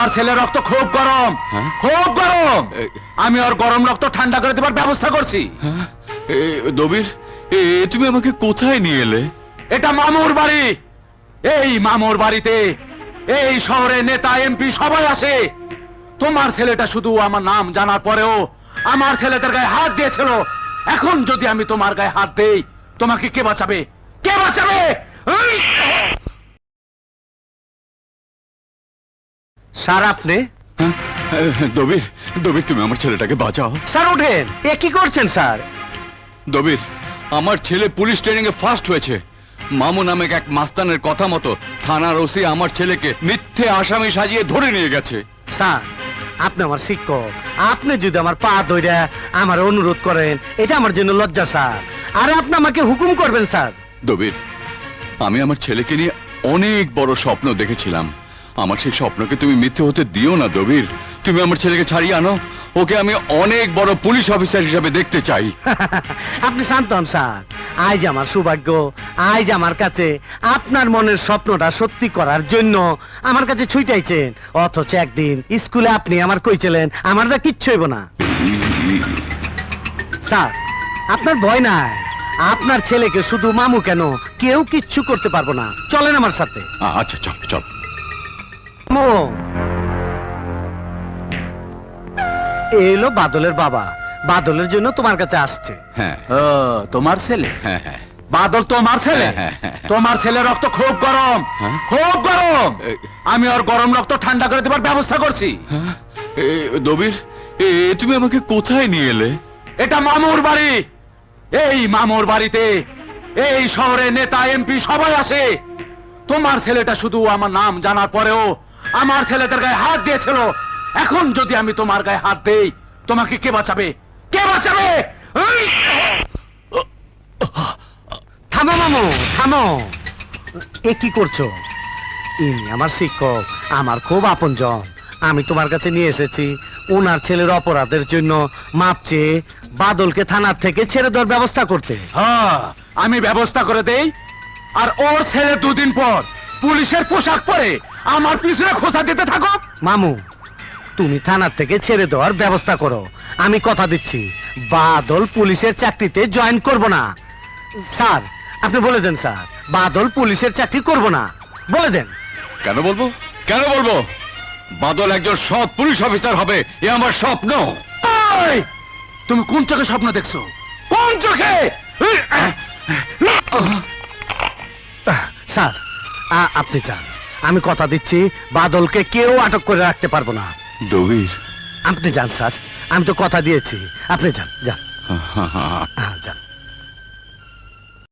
আর ছেলে রক্ত খুব গরম, খুব গরম। আমি ওর গরম রক্ত ঠান্ডা করে দেবার ব্যবস্থা করছি। দবির, তুমি আমাকে কোথায় নিয়ে এলে? এটা মামুর বাড়ি। এই মামুর বাড়িতে এই শহরে নেতা এমপি সবাই আসে। তোমার ছেলেটা শুধু আমার নাম জানার পরেও আমার ছেলেদের গায়ে হাত দিয়েছিল। এখন যদি আমি তোমার গায়ে হাত দেই, তোমাকে কে বাঁচাবে? কে বাঁচাবে? স্যার আপনি? দবির, দবির তুমি আমার ছেলেটাকে বাঁচাও। স্যার ওঠেন, এ কি করছেন স্যার? দবির, আমার ছেলে পুলিশ ট্রেনিং এ ফার্স্ট হয়েছে। মামু নামে এক মাস্তানের কথা মতো থানার ওসি আমার ছেলেকে মিথ্যে আসামি সাজিয়ে ধরে নিয়ে গেছে। স্যার আপনি আমার শিক্ষক, আপনি যদি আমার পা ধইরা আমার অনুরোধ করেন, এটা আমার জন্য লজ্জা স্যার। আর আপনি আমাকে হুকুম করবেন স্যার। দবির, আমি আমার ছেলেকে নিয়ে অনেক বড় স্বপ্ন দেখেছিলাম। আমার সেই স্বপ্নকে তুমি মিথ্যে হতে দিও না দবির। তুমি আমার ছেলেকে ছাড়িয়ে আনো। ওকে আমি অনেক বড় পুলিশ অফিসার হিসেবে দেখতে চাই। আপনি শান্ত হন স্যার। আজ আমার সৌভাগ্য, আজ আমার কাছে আপনার মনের স্বপ্নটা সত্যি করার জন্য আমার কাছে ছুটাইছেন। অথচ একদিন স্কুলে আপনি আমার কইছিলেন আমার যা কিচ্ছু হইব না। স্যার আপনার ভয় নাই, আপনার ছেলেকে শুধু মামু কেন, কেউ কিচ্ছু করতে পারবো না। চলেন আমার সাথে। আচ্ছা চল চল। এলো বাদলের বাবা, বাদলের জন্য তোমার কাছে আসছে। হ্যাঁ তোমার ছেলে? হ্যাঁ হ্যাঁ। বাদল তোমার ছেলে? তোমার ছেলে রক্ত খুব গরম, খুব গরম। আমি ওর গরম রক্ত ঠান্ডা করে দেবার ব্যবস্থা করছি। দবির, তুমি আমাকে কোথায় নিয়ে এলে? এটা মামুর বাড়ি। এই মামুর বাড়িতে এই শহরে নেতা এমপি সবাই আসে। তোমার ছেলেটা শুধু আমার নাম জানার পরেও আমার ছেলেদের গায়ে হাত দিয়েছিল। এখন যদি আমি তোমার গায়ে হাত দেই, তোমাকে কে বাঁচাবে? কে বাঁচাবে? থামো মামু, থামো। এ কি করছো? ইনি আমার শিক্ষক, আমার খুব আপনজন। আমি তোমার কাছে নিয়ে এসেছি ওনার ছেলের অপরাধের জন্য মাপ চেয়ে বাদলকে থানার থেকে ছেড়ে দেওয়ার ব্যবস্থা করতে। হ্যাঁ, আমি ব্যবস্থা করে দেই। আর ওর ছেলে দুদিন পর পুলিশের পোশাক পরে আমার পিছনে খোঁচা দিতে থাকো। মামু তুমি থানার থেকে ছেড়ে দেওয়ার ব্যবস্থা করো। আমি কথা দিচ্ছি বাদল পুলিশের চাকরিতে জয়েন করব না। স্যার আপনি বলে দেন স্যার, বাদল পুলিশের চাকরি করব না, বলে দেন। কেন বলবো, কেন বলবো? বাদল একজন সৎ পুলিশ অফিসার হবে, এ আমার স্বপ্ন। এই, তুমি কোন চোখে স্বপ্ন দেখছো? কোন চোখে? স্যার আপনি চান, আমি কথা দিচ্ছি বাদলকে কেউ আটক করে রাখতে পারবো না। দবির, আপনি যান স্যার, আমি তো কথা দিয়েছি। আপনি যান, যান। যান।